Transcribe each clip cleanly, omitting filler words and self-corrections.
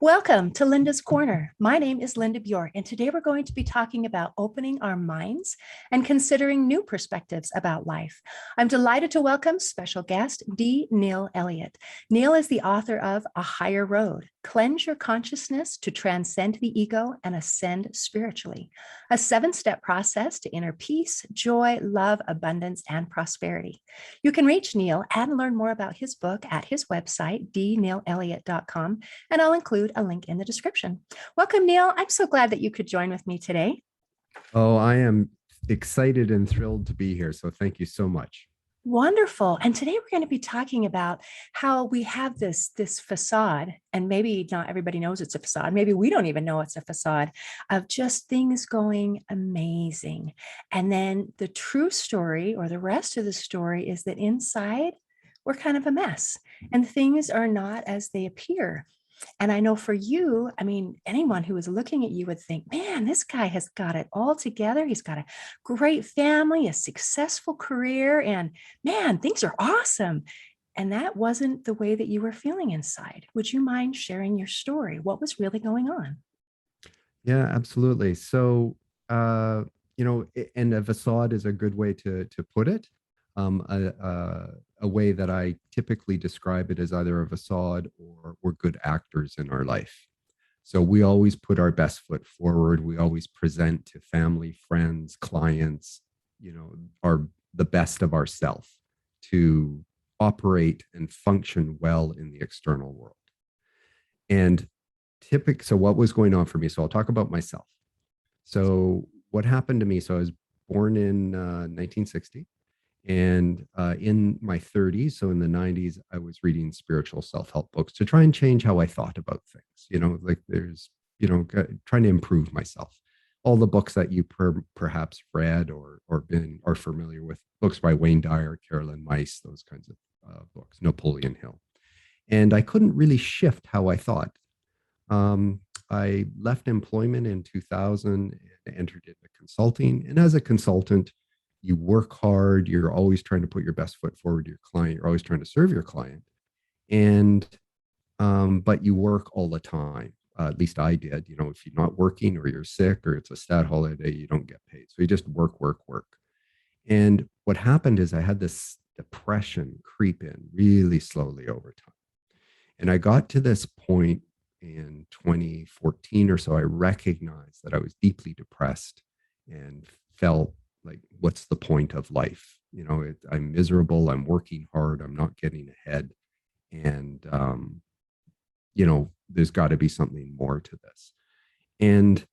Welcome to Linda's Corner. My name is Linda Bjork, and today we're going to be talking about opening our minds and considering new perspectives about life. I'm delighted to welcome special guest D. Neil Elliott. Neil is the author of A Higher Road: Cleanse Your Consciousness to Transcend the Ego and Ascend Spiritually, a 7-step process to inner peace, joy, love, abundance, and prosperity. You can reach Neil and learn more about his book at his website, dneilelliott.com, and I'll include a link in the description. Welcome, Neil. I'm so glad that you could join with me today. Oh, I am excited and thrilled to be here. So thank you so much. Wonderful. And today we're going to be talking about how we have this facade, and maybe not everybody knows it's a facade. Maybe we don't even know it's a facade of just things going amazing. And then the true story, or the rest of the story, is that inside we're kind of a mess and things are not as they appear. And I know for you, I mean, anyone who is looking at you would think, man, this guy has got it all together. He's got a great family, a successful career, and man, things are awesome. And that wasn't the way that you were feeling inside. Would you mind sharing your story? What was really going on? Yeah, absolutely. So, and a facade is a good way to put it. A way that I typically describe it as either a facade or we're good actors in our life. So we always put our best foot forward. We always present to family, friends, clients, our the best of ourself to operate and function well in the external world. And so what was going on for me? So I'll talk about myself. So what happened to me? So I was born in 1960. And in my 30s, so in the 90s, I was reading spiritual self-help books to try and change how I thought about things. Like trying to improve myself. All the books that you perhaps read or been are familiar with, books by Wayne Dyer, Carolyn Myss, those kinds of books, Napoleon Hill. And I couldn't really shift how I thought. I left employment in 2000 and entered into consulting. And as a consultant, you work hard. You're always trying to put your best foot forward to your client. You're always trying to serve your client. And, but you work all the time. At least I did. If you're not working or you're sick or it's a stat holiday, you don't get paid. So you just work, work, work. And what happened is I had this depression creep in really slowly over time. And I got to this point in 2014 or so. I recognized that I was deeply depressed and felt like, what's the point of life? I'm miserable. I'm working hard. I'm not getting ahead. And, there's got to be something more to this. And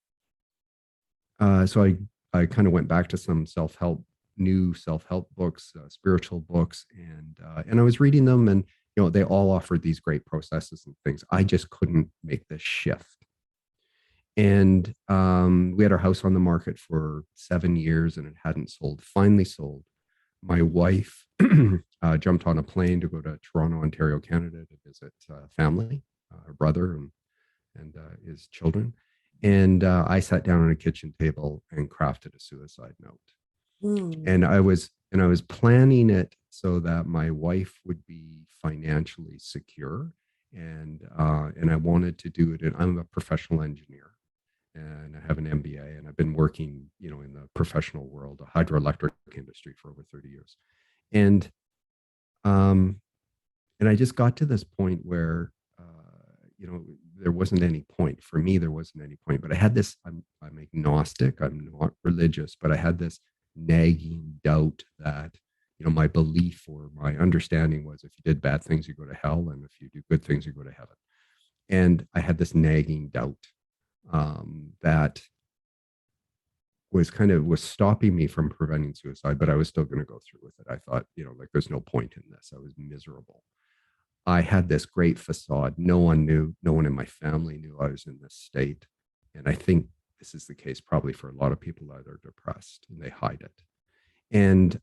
so I kind of went back to some new self-help books, spiritual books, and I was reading them, and they all offered these great processes and things. I just couldn't make this shift. And we had our house on the market for 7 years and it hadn't sold. Finally sold. My wife jumped on a plane to go to Toronto, Ontario, Canada to visit family, her brother and his children. And I sat down on a kitchen table and crafted a suicide note. And I was planning it so that my wife would be financially secure, and I wanted to do it. And I'm a professional engineer, and I have an MBA, and I've been working, in the professional world, the hydroelectric industry, for over 30 years. And I just got to this point where, there wasn't any point for me. There wasn't any point, but I had this. I'm agnostic. I'm not religious, but I had this nagging doubt that, my belief or my understanding was, if you did bad things, you go to hell, and if you do good things, you go to heaven. And I had this nagging doubt that was stopping me from preventing suicide, but I was still going to go through with it. I thought, like, there's no point in this. I was miserable. I had this great facade. No one knew. No one in my family knew I was in this state. And I think this is the case probably for a lot of people that are depressed, and they hide it. And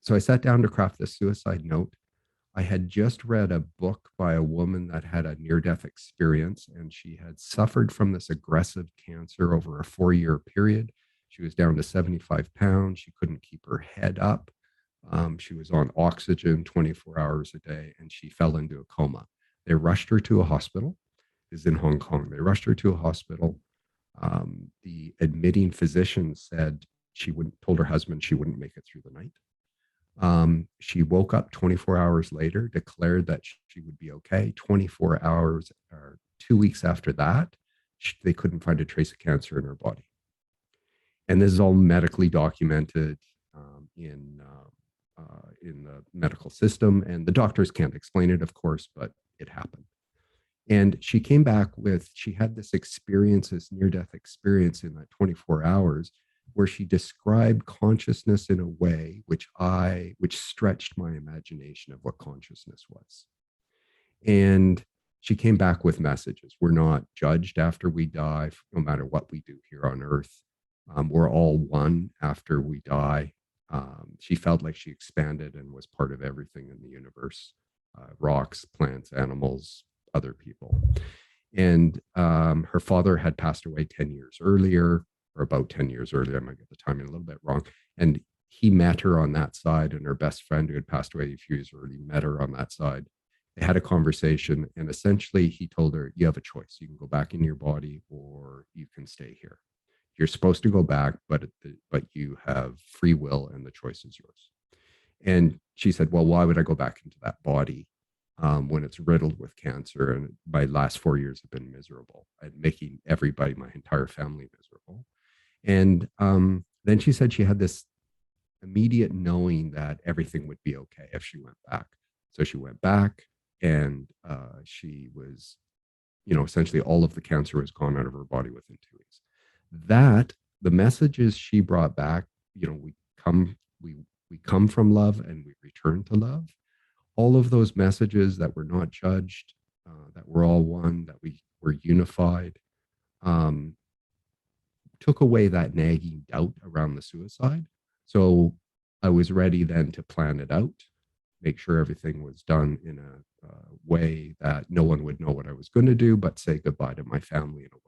so I sat down to craft this suicide note. I had just read a book by a woman that had a near-death experience, and she had suffered from this aggressive cancer over a 4-year period. She was down to 75 pounds. She couldn't keep her head up. She was on oxygen 24 hours a day, and she fell into a coma. They rushed her to a hospital. Is in Hong Kong. They rushed her to a hospital. The admitting physician said she wouldn't, told her husband she wouldn't make it through the night. She woke up 24 hours later, declared that she would be okay. 24 hours or 2 weeks after that, they couldn't find a trace of cancer in her body. And this is all medically documented in the medical system. And the doctors can't explain it, of course, but it happened. And she came back with, she had this experience, this near death experience in that 24 hours, where she described consciousness in a way which stretched my imagination of what consciousness was. And she came back with messages. We're not judged after we die, no matter what we do here on earth. We're all one after we die. She felt like she expanded and was part of everything in the universe, rocks, plants, animals, other people. And her father had passed away 10 years earlier, or about 10 years earlier. I might get the timing a little bit wrong. And he met her on that side, and her best friend, who had passed away a few years earlier, met her on that side. They had a conversation, and essentially he told her, you have a choice. You can go back in your body, or you can stay here. You're supposed to go back, but you have free will, and the choice is yours. And she said, well, why would I go back into that body when it's riddled with cancer? And my last 4 years have been miserable at making everybody, my entire family, miserable. And then she said she had this immediate knowing that everything would be okay if she went back. So she went back, and she was, essentially all of the cancer was gone out of her body within 2 weeks. That the messages she brought back, we come from love and we return to love. All of those messages that we're not judged, that we're all one, that we're unified, took away that nagging doubt around the suicide. So I was ready then to plan it out, make sure everything was done in a way that no one would know what I was going to do, but say goodbye to my family in a way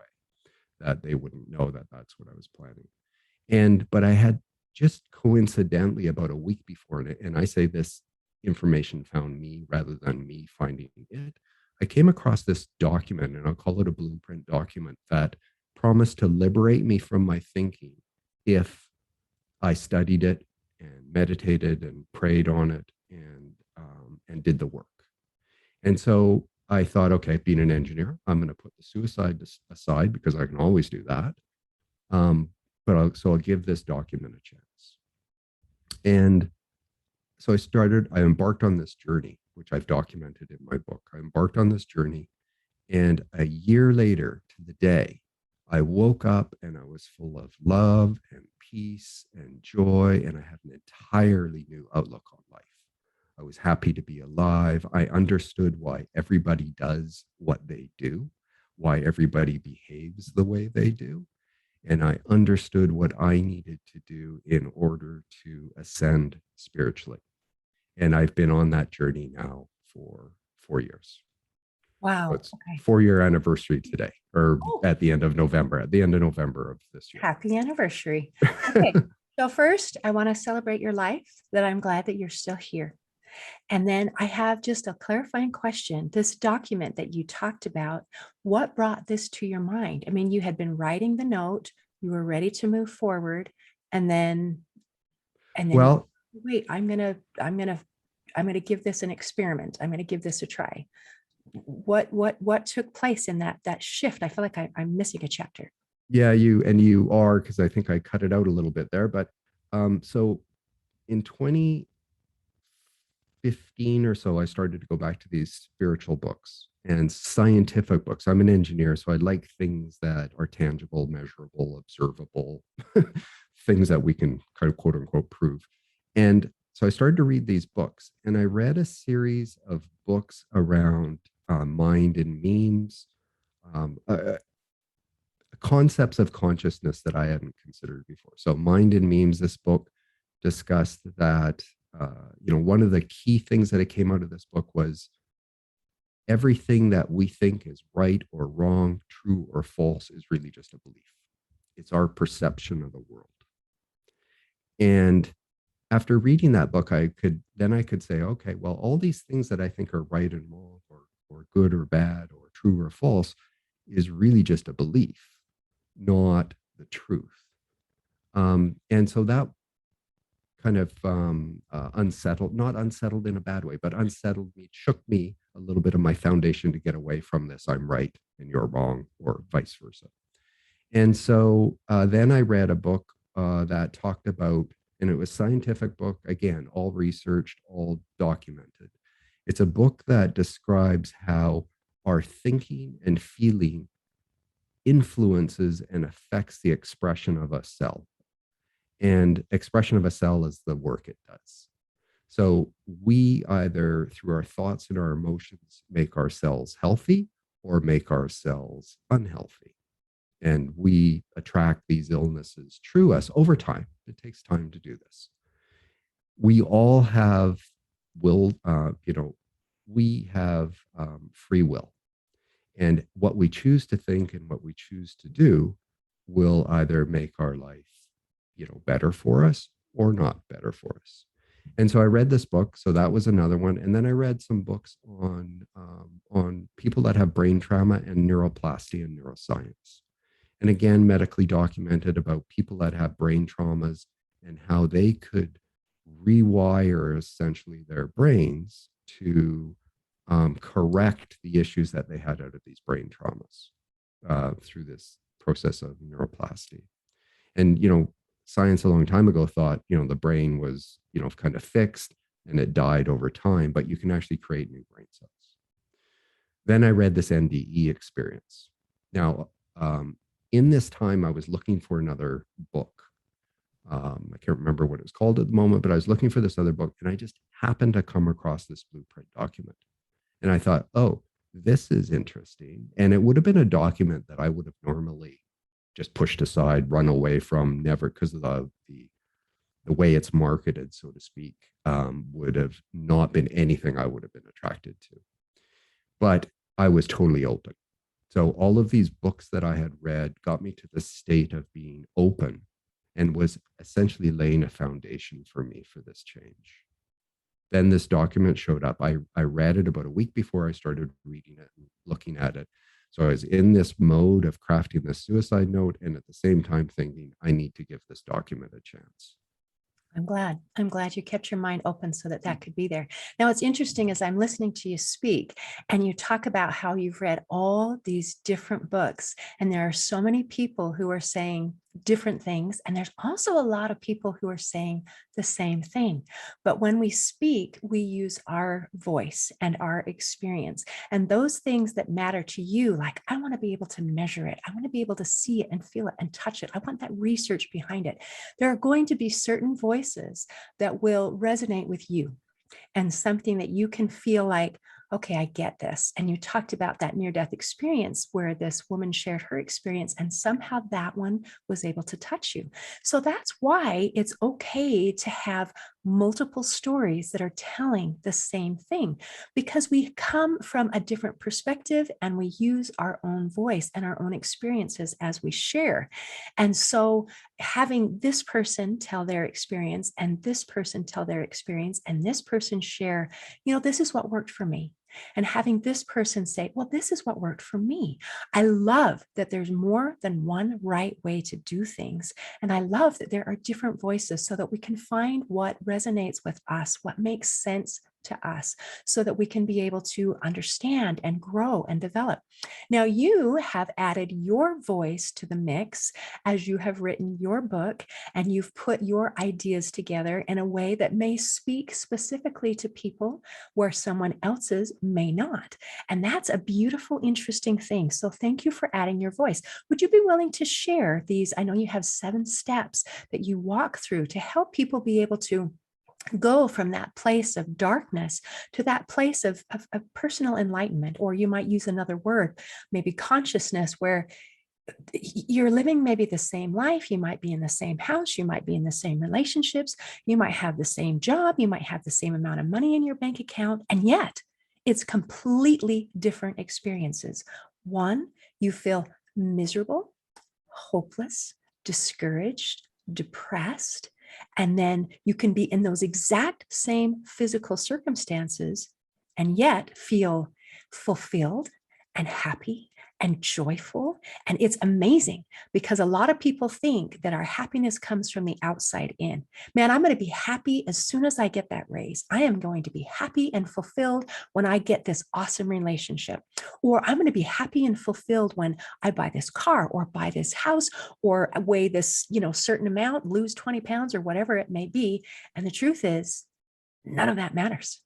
that they wouldn't know that that's what I was planning. But I had just coincidentally about a week before, and I say this information found me rather than me finding it. I came across this document, and I'll call it a blueprint document, that promised to liberate me from my thinking if I studied it and meditated and prayed on it and did the work. And so I thought, okay, being an engineer, I'm going to put the suicide aside because I can always do that. So I'll give this document a chance. And so I embarked on this journey, which I've documented in my book. I embarked on this journey, and a year later to the day, I woke up and I was full of love and peace and joy, and I had an entirely new outlook on life. I was happy to be alive. I understood why everybody does what they do, why everybody behaves the way they do. And I understood what I needed to do in order to ascend spiritually. And I've been on that journey now for 4 years. Wow. So it's Okay. 4-year anniversary today, or Oh, at the end of November of this year. happy anniversary. Okay. So first, I want to celebrate your life, that I'm glad that you're still here. And then I have just a clarifying question. This document that you talked about, what brought this to your mind? I mean, you had been writing the note, you were ready to move forward, and then Well, wait, I'm gonna give this an experiment. I'm gonna give this a try. What took place in that shift? I feel like I'm missing a chapter. yeah, you are, because I think I cut it out a little bit there. But so in 2015 or so, I started to go back to these spiritual books and scientific books. I'm an engineer, so I like things that are tangible, measurable, observable, things that we can kind of quote unquote prove. And so I started to read these books, and I read a series of books around mind and memes, um, uh, concepts of consciousness that I hadn't considered before. So, Mind and Memes, this book discussed that, one of the key things that it came out of this book was everything that we think is right or wrong, true or false, is really just a belief. It's our perception of the world. And after reading that book, I could say, okay, well, all these things that I think are right and wrong, or or good or bad or true or false is really just a belief, not the truth. And so that kind of unsettled, not unsettled in a bad way, but unsettled me, shook me a little bit of my foundation to get away from this. I'm right and you're wrong, or vice versa. And so then I read a book that talked about, and it was a scientific book, again, all researched, all documented. It's a book that describes how our thinking and feeling influences and affects the expression of a cell. And expression of a cell is the work it does. So we either, through our thoughts and our emotions, make our cells healthy or make our cells unhealthy. And we attract these illnesses through us over time. It takes time to do this. We all have will, we have free will. And what we choose to think and what we choose to do will either make our life, better for us or not better for us. And so I read this book. So that was another one. And then I read some books on people that have brain trauma and neuroplasty and neuroscience. And again, medically documented about people that have brain traumas and how they could rewire essentially their brains to correct the issues that they had out of these brain traumas through this process of neuroplasty. And, science a long time ago thought, the brain was, kind of fixed and it died over time, but you can actually create new brain cells. Then I read this NDE experience. Now, in this time, I was looking for another book. I can't remember what it was called at the moment, but I was looking for this other book and I just happened to come across this blueprint document. And I thought, oh, this is interesting. And it would have been a document that I would have normally just pushed aside, run away from, never, because of the way it's marketed, so to speak, would have not been anything I would have been attracted to. But I was totally open. So all of these books that I had read got me to the state of being open and was essentially laying a foundation for me for this change. Then this document showed up. I read it about a week before I started reading it and looking at it. So I was in this mode of crafting this suicide note and at the same time thinking, I need to give this document a chance. I'm glad. I'm glad you kept your mind open so that that could be there. Now, it's interesting as I'm listening to you speak and you talk about how you've read all these different books, and there are so many people who are saying different things. And there's also a lot of people who are saying the same thing. But when we speak, we use our voice and our experience. And those things that matter to you, like I want to be able to measure it. I want to be able to see it and feel it and touch it. I want that research behind it. There are going to be certain voices that will resonate with you and something that you can feel like, okay, I get this. And you talked about that near-death experience where this woman shared her experience and somehow that one was able to touch you. So that's why it's okay to have multiple stories that are telling the same thing, because we come from a different perspective and we use our own voice and our own experiences as we share. And so having this person tell their experience and this person tell their experience and this person share, this is what worked for me. And having this person say, well, this is what worked for me. I love that there's more than one right way to do things. And I love that there are different voices so that we can find what resonates with us, what makes sense to us, so that we can be able to understand and grow and develop. Now, you have added your voice to the mix as you have written your book, and you've put your ideas together in a way that may speak specifically to people where someone else's may not. And that's a beautiful, interesting thing. So thank you for adding your voice. Would you be willing to share these? I know you have 7 steps that you walk through to help people be able to go from that place of darkness to that place of personal enlightenment, or you might use another word, maybe consciousness, where you're living maybe the same life, you might be in the same house, you might be in the same relationships, you might have the same job, you might have the same amount of money in your bank account, and yet it's completely different experiences. One, you feel miserable, hopeless, discouraged, depressed, and then you can be in those exact same physical circumstances and yet feel fulfilled and happy and joyful. And it's amazing because a lot of people think that our happiness comes from the outside in. Man, I'm going to be happy as soon as I get that raise. I am going to be happy and fulfilled when I get this awesome relationship. Or I'm going to be happy and fulfilled when I buy this car or buy this house or weigh this, certain amount, lose 20 pounds or whatever it may be. And the truth is, none of that matters.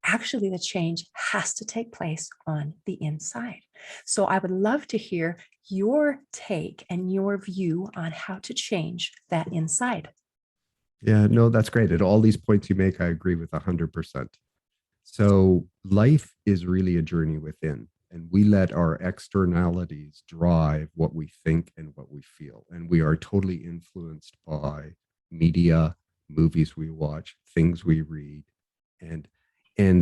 Actually, the change has to take place on the inside. So I would love to hear your take and your view on how to change that inside. Yeah, no, that's great. At all these points you make, I agree with 100%. So life is really a journey within, and we let our externalities drive what we think and what we feel. And we are totally influenced by media, movies we watch, things we read, and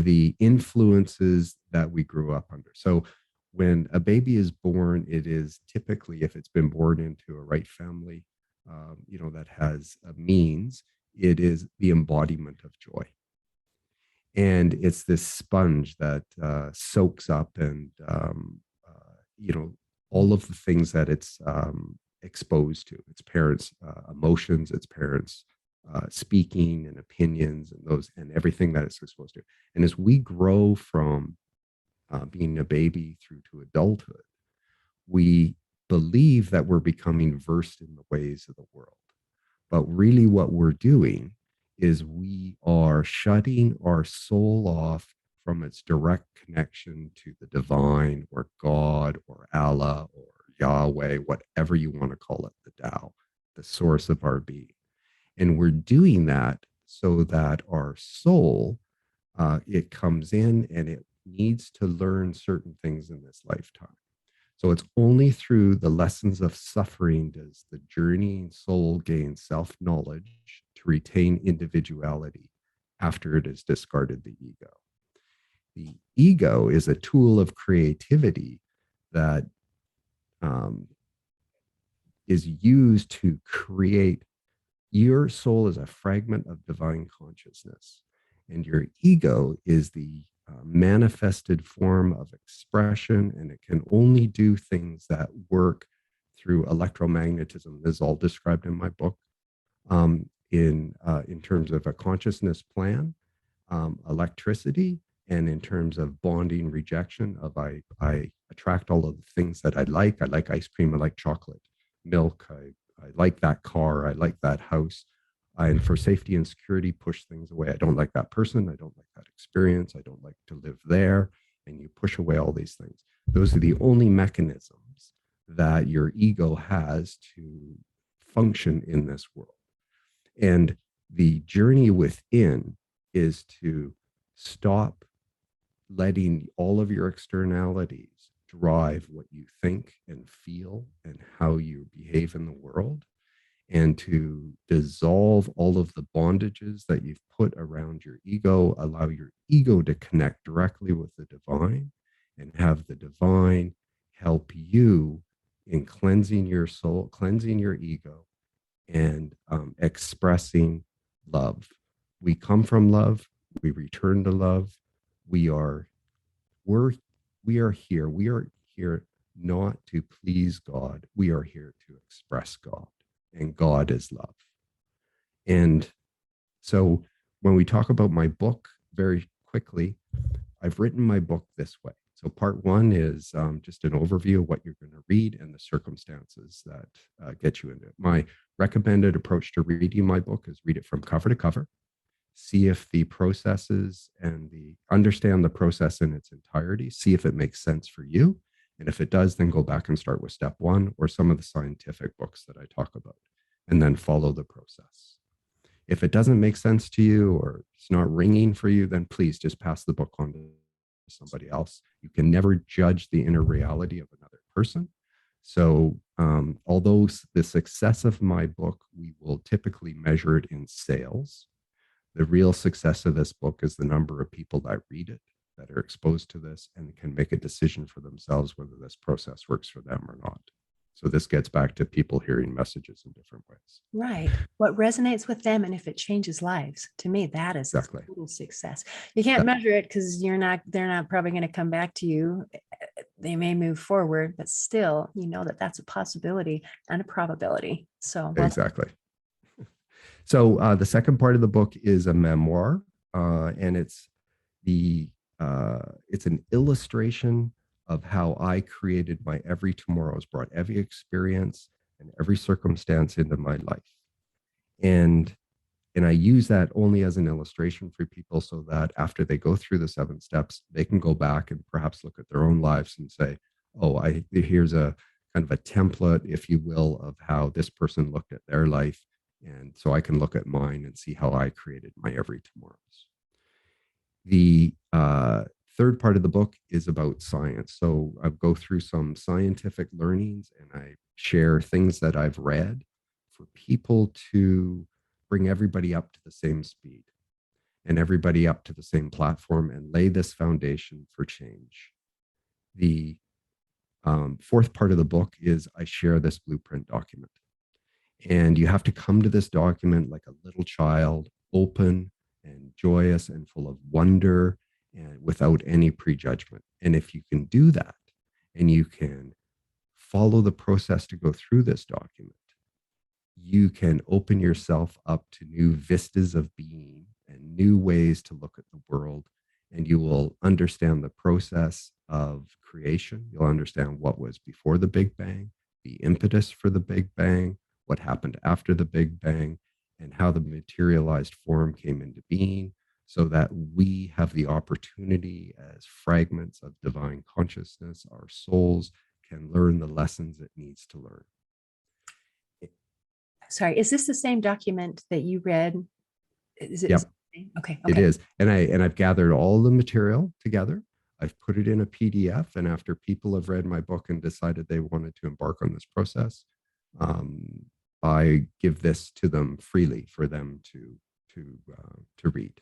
the influences that we grew up under. So when a baby is born, it is typically, if it's been born into a right family, that has a means, it is the embodiment of joy. And it's this sponge that soaks up and all of the things that it's exposed to, its parents emotions, its parents speaking and opinions, and those and everything that it's exposed to. And as we grow from being a baby through to adulthood, we believe that we're becoming versed in the ways of the world. But really what we're doing is we are shutting our soul off from its direct connection to the divine or God or Allah or Yahweh, whatever you want to call it, the Tao, the source of our being. And we're doing that so that our soul, it comes in and it needs to learn certain things in this lifetime. So it's only through the lessons of suffering does the journeying soul gain self-knowledge to retain individuality after it has discarded the ego. The ego is a tool of creativity that is used to create. Your soul is a fragment of divine consciousness, and your ego is the manifested form of expression, and it can only do things that work through electromagnetism. This is all described in my book, in terms of a consciousness plan, electricity, and in terms of bonding rejection. Of I attract all of the things that I like. I like ice cream. I like chocolate, milk. I like that car. I like that house. And for safety and security, push things away. I don't like that person. I don't like that experience. I don't like to live there. And you push away all these things. Those are the only mechanisms that your ego has to function in this world. And the journey within is to stop letting all of your externalities drive what you think and feel and how you behave in the world, and to dissolve all of the bondages that you've put around your ego, allow your ego to connect directly with the divine, and have the divine help you in cleansing your soul, cleansing your ego, and expressing love. We come from love. We return to love. We are here. We are here not to please God. We are here to express God, and God is love. And so when we talk about my book, very quickly, I've written my book this way. So part one is just an overview of what you're going to read and the circumstances that get you into it. My recommended approach to reading my book is read it from cover to cover, see if the processes and understand the process in its entirety, see if it makes sense for you. And if it does, then go back and start with step one or some of the scientific books that I talk about, and then follow the process. If it doesn't make sense to you or it's not ringing for you, then please just pass the book on to somebody else. You can never judge the inner reality of another person. So although the success of my book, we will typically measure it in sales, the real success of this book is the number of people that read it, that are exposed to this, and can make a decision for themselves whether this process works for them or not. So this gets back to people hearing messages in different ways. Right. What resonates with them and if it changes lives, to me, that is a Exactly. total success. You can't That, measure it because they're not probably going to come back to you. They may move forward, but still, you know that that's a possibility and a probability. So, well, exactly. So the second part of the book is a memoir, and the it's an illustration of how I created my every tomorrows, brought every experience and every circumstance into my life, and I use that only as an illustration for people so that after they go through the 7 steps, they can go back and perhaps look at their own lives and say, "Oh, I here's a kind of a template, if you will, of how this person looked at their life." And so I can look at mine and see how I created my every tomorrows. The third part of the book is about science. So I go through some scientific learnings and I share things that I've read for people to bring everybody up to the same speed and everybody up to the same platform and lay this foundation for change. The fourth part of the book is I share this blueprint document. And you have to come to this document like a little child, open and joyous and full of wonder and without any prejudgment. And if you can do that and you can follow the process to go through this document, you can open yourself up to new vistas of being and new ways to look at the world. And you will understand the process of creation. You'll understand what was before the Big Bang, the impetus for the Big Bang, what happened after the Big Bang, and how the materialized form came into being, so that we have the opportunity as fragments of divine consciousness, our souls can learn the lessons it needs to learn. sorry, is this the same document that you read? Is Yep, okay, it okay. is. I've gathered all the material together. I've put it in a PDF, and after people have read my book and decided they wanted to embark on this process, um, I give this to them freely for them to read.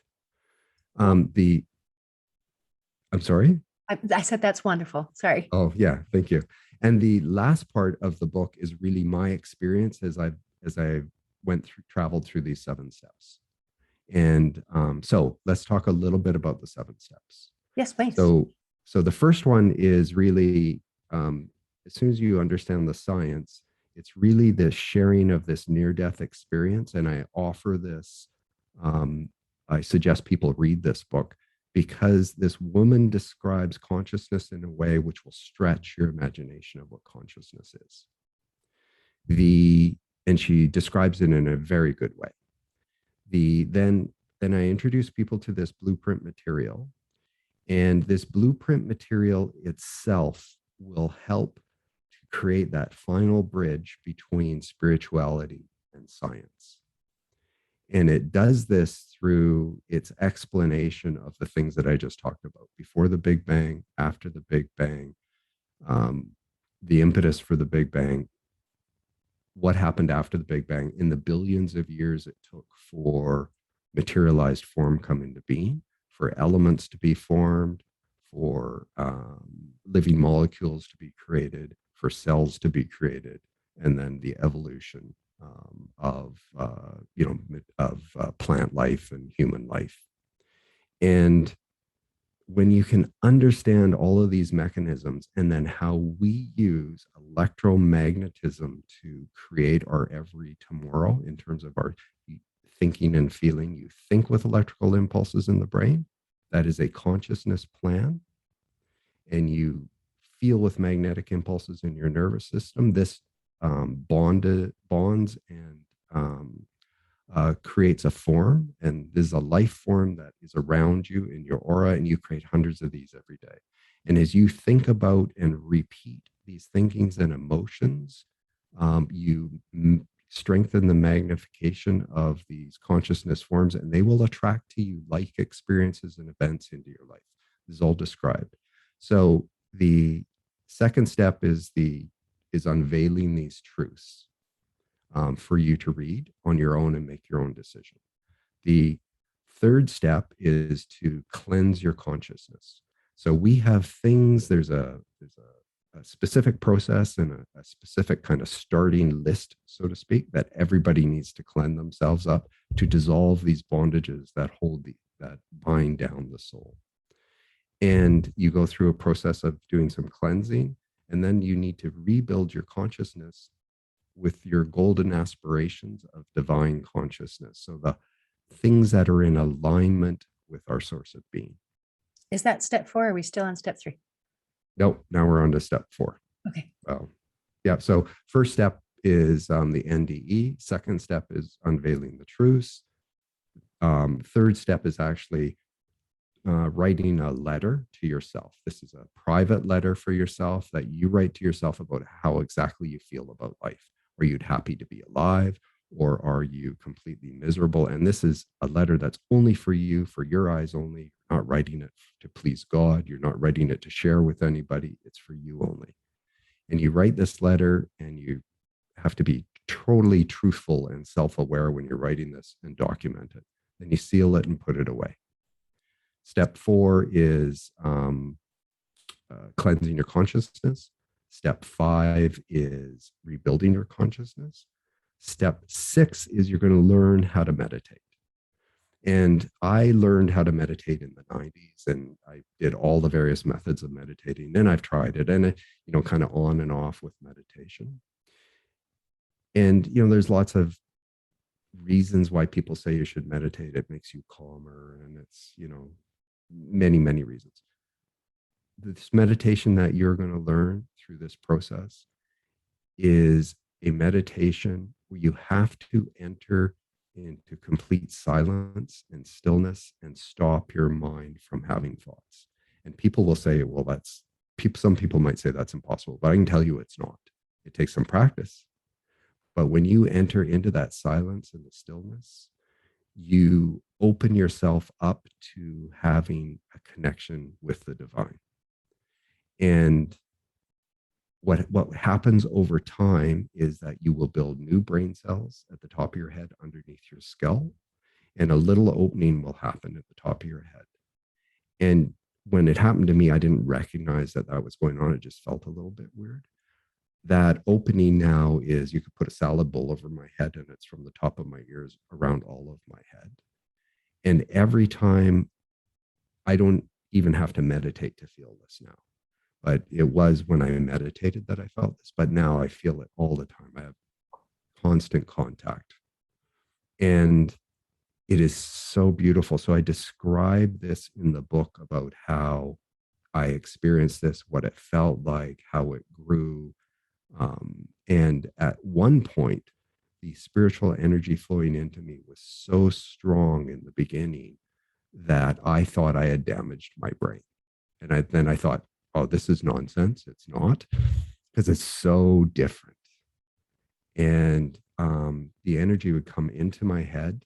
The I'm sorry. I said that's wonderful. Sorry. Oh yeah, thank you. And the last part of the book is really my experience as I went through traveled through these 7 steps. And so let's talk a little bit about the 7 steps. Yes, please. So the first one is really as soon as you understand the science, it's really the sharing of this near-death experience. And I offer this. Um, I suggest people read this book because this woman describes consciousness in a way which will stretch your imagination of what consciousness is. And she describes it in a very good way. Then I introduce people to this blueprint material, and this blueprint material itself will help to create that final bridge between spirituality and science. And it does this through its explanation of the things that I just talked about before the Big Bang, after the Big Bang, um, the impetus for the Big Bang, what happened after the Big Bang in the billions of years it took for materialized form come into being, for elements to be formed, for living molecules to be created, for cells to be created, and then the evolution of plant life and human life. And when you can understand all of these mechanisms and then how we use electromagnetism to create our every tomorrow in terms of our thinking and feeling, you think with electrical impulses in the brain. That is a consciousness plan. And you feel with magnetic impulses in your nervous system. This bonds and creates a form, and this is a life form that is around you in your aura, and you create hundreds of these every day. And as you think about and repeat these thinkings and emotions, strengthen the magnification of these consciousness forms, and they will attract to you like experiences and events into your life. This is all described. So the second step is unveiling these truths for you to read on your own and make your own decision. The third step is to cleanse your consciousness. So we have things. There's a a specific process and a specific kind of starting list, so to speak, that everybody needs to cleanse themselves up to dissolve these bondages that that bind down the soul. And you go through a process of doing some cleansing, and then you need to rebuild your consciousness with your golden aspirations of divine consciousness. So the things that are in alignment with our source of being. Is that step 4? Are we still on step 3? Nope. Now we're on to step 4. Okay. Yeah. So first step is the NDE. Second step is unveiling the truths. Third step is actually writing a letter to yourself. This is a private letter for yourself that you write to yourself about how exactly you feel about life. Are you happy to be alive, or are you completely miserable? And this is a letter that's only for you, for your eyes only. You're not writing it to please God. You're not writing it to share with anybody. It's for you only. And you write this letter, and you have to be totally truthful and self-aware when you're writing this, and document it. Then you seal it and put it away. Step 4 is cleansing your consciousness. Step 5 is rebuilding your consciousness. Step 6 is you're going to learn how to meditate. And I learned how to meditate in the 90s, and I did all the various methods of meditating. Then I've tried it, and kind of on and off with meditation. And there's lots of reasons why people say you should meditate. It makes you calmer, and it's many, many reasons. This meditation that you're going to learn through this process is a meditation where you have to enter into complete silence and stillness and stop your mind from having thoughts. And people will say, well, some people might say that's impossible, but I can tell you it's not. It takes some practice. But when you enter into that silence and the stillness, you open yourself up to having a connection with the divine. And what happens over time is that you will build new brain cells at the top of your head underneath your skull, and a little opening will happen at the top of your head. And when it happened to me, I didn't recognize that was going on. It just felt a little bit weird. That opening now is, you could put a salad bowl over my head, and it's from the top of my ears around all of my head. And every time, I don't even have to meditate to feel this now. But it was when I meditated that I felt this. But now I feel it all the time. I have constant contact. And it is so beautiful. So I describe this in the book about how I experienced this, what it felt like, how it grew. And at one point, the spiritual energy flowing into me was so strong in the beginning that I thought I had damaged my brain. And then I thought, oh, this is nonsense. It's not, because it's so different. And the energy would come into my head.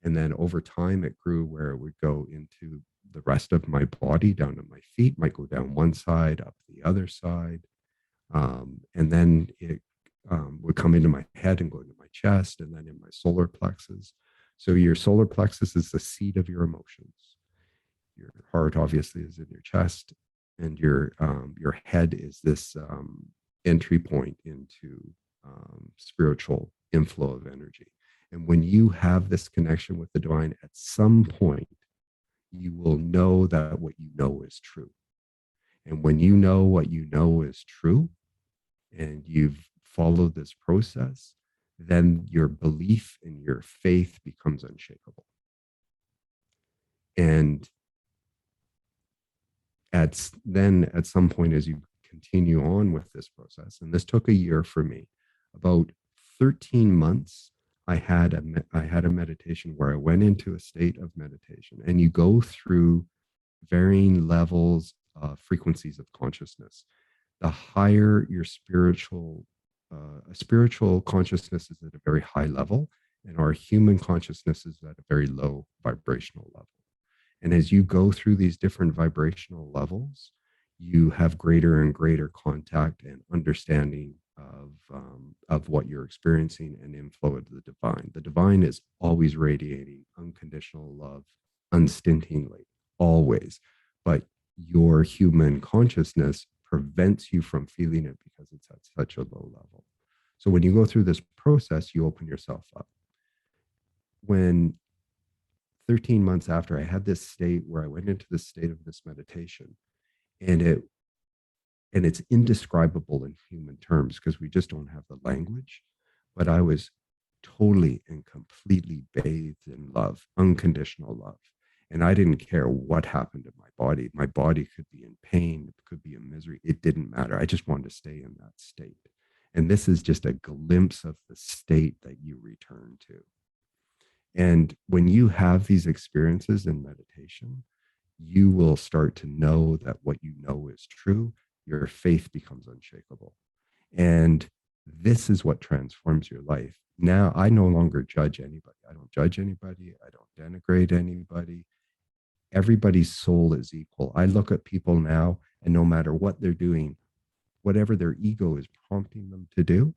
And then over time, it grew where it would go into the rest of my body, down to my feet, might go down one side, up the other side. And then it would come into my head and go into my chest, and then in my solar plexus. So your solar plexus is the seat of your emotions. Your heart obviously is in your chest, and your head is this entry point into spiritual inflow of energy. And when you have this connection with the divine, at some point, you will know that what you know is true. And when you know what you know is true, and you've followed this process, then your belief and your faith becomes unshakable. And at some point, as you continue on with this process, and this took a year for me, about 13 months, I had a meditation where I went into a state of meditation, and you go through varying levels of frequencies of consciousness. The higher your spiritual consciousness is at a very high level, and our human consciousness is at a very low vibrational level. And as you go through these different vibrational levels, you have greater and greater contact and understanding of what you're experiencing, and inflow into the divine. The divine is always radiating unconditional love, unstintingly, always. But your human consciousness prevents you from feeling it because it's at such a low level. So when you go through this process, you open yourself up. When 13 months after, I had this state where I went into the state of this meditation, and it's indescribable in human terms because we just don't have the language. But I was totally and completely bathed in love, unconditional love. And I didn't care what happened to my body. My body could be in pain, it could be in misery. It didn't matter. I just wanted to stay in that state. And this is just a glimpse of the state that you return to. And when you have these experiences in meditation, you will start to know that what you know is true. Your faith becomes unshakable. And this is what transforms your life. Now, I no longer judge anybody. I don't judge anybody. I don't denigrate anybody. Everybody's soul is equal. I look at people now, and no matter what they're doing, whatever their ego is prompting them to do,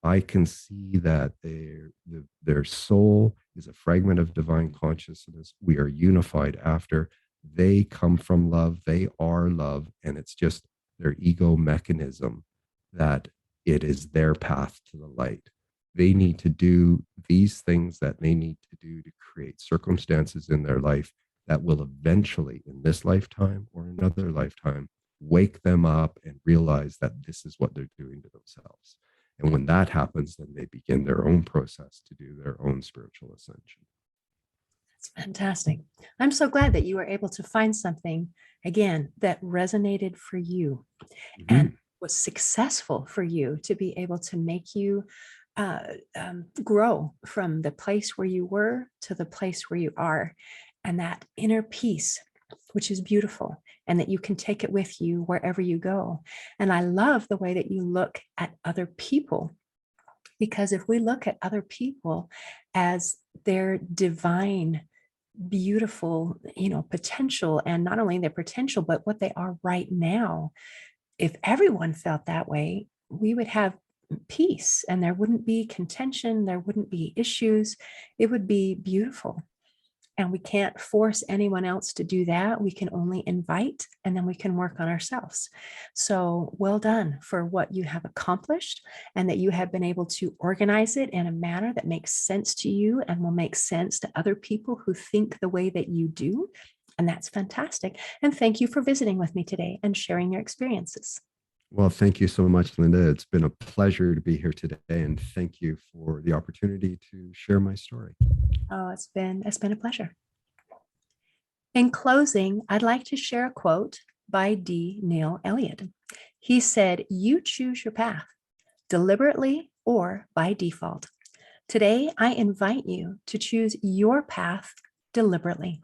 I can see that their soul is a fragment of divine consciousness. We are unified after. They come from love. They are love. And it's just their ego mechanism that it is their path to the light. They need to do these things that they need to do to create circumstances in their life that will eventually, in this lifetime or another lifetime, wake them up and realize that this is what they're doing to themselves. And when that happens, then they begin their own process to do their own spiritual ascension. That's fantastic. I'm so glad that you were able to find something, again, that resonated for you and was successful for you to be able to make you grow from the place where you were to the place where you are. And that inner peace, which is beautiful, and that you can take it with you wherever you go. And I love the way that you look at other people, because if we look at other people as their divine, beautiful, potential, and not only their potential, but what they are right now, if everyone felt that way, we would have peace and there wouldn't be contention, there wouldn't be issues. It would be beautiful. And we can't force anyone else to do that. We can only invite, and then we can work on ourselves. So well done for what you have accomplished, and that you have been able to organize it in a manner that makes sense to you and will make sense to other people who think the way that you do. And that's fantastic. And thank you for visiting with me today and sharing your experiences. Well, thank you so much, Linda. It's been a pleasure to be here today. And thank you for the opportunity to share my story. Oh, it's been a pleasure. In closing, I'd like to share a quote by D. Neil Elliott. He said, "You choose your path, deliberately or by default. Today, I invite you to choose your path deliberately."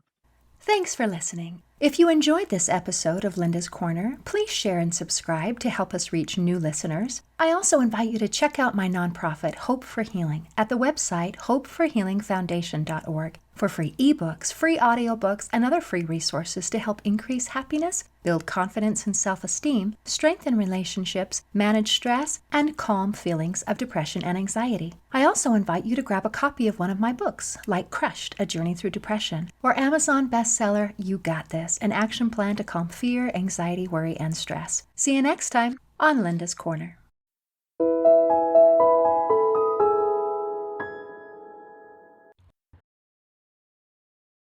Thanks for listening. If you enjoyed this episode of Linda's Corner, please share and subscribe to help us reach new listeners. I also invite you to check out my nonprofit, Hope for Healing, at the website hopeforhealingfoundation.org for free ebooks, free audiobooks, and other free resources to help increase happiness, build confidence and self-esteem, strengthen relationships, manage stress, and calm feelings of depression and anxiety. I also invite you to grab a copy of one of my books, like Crushed, A Journey Through Depression, or Amazon bestseller, You Got This, an action plan to calm fear, anxiety, worry, and stress. See you next time on Linda's Corner.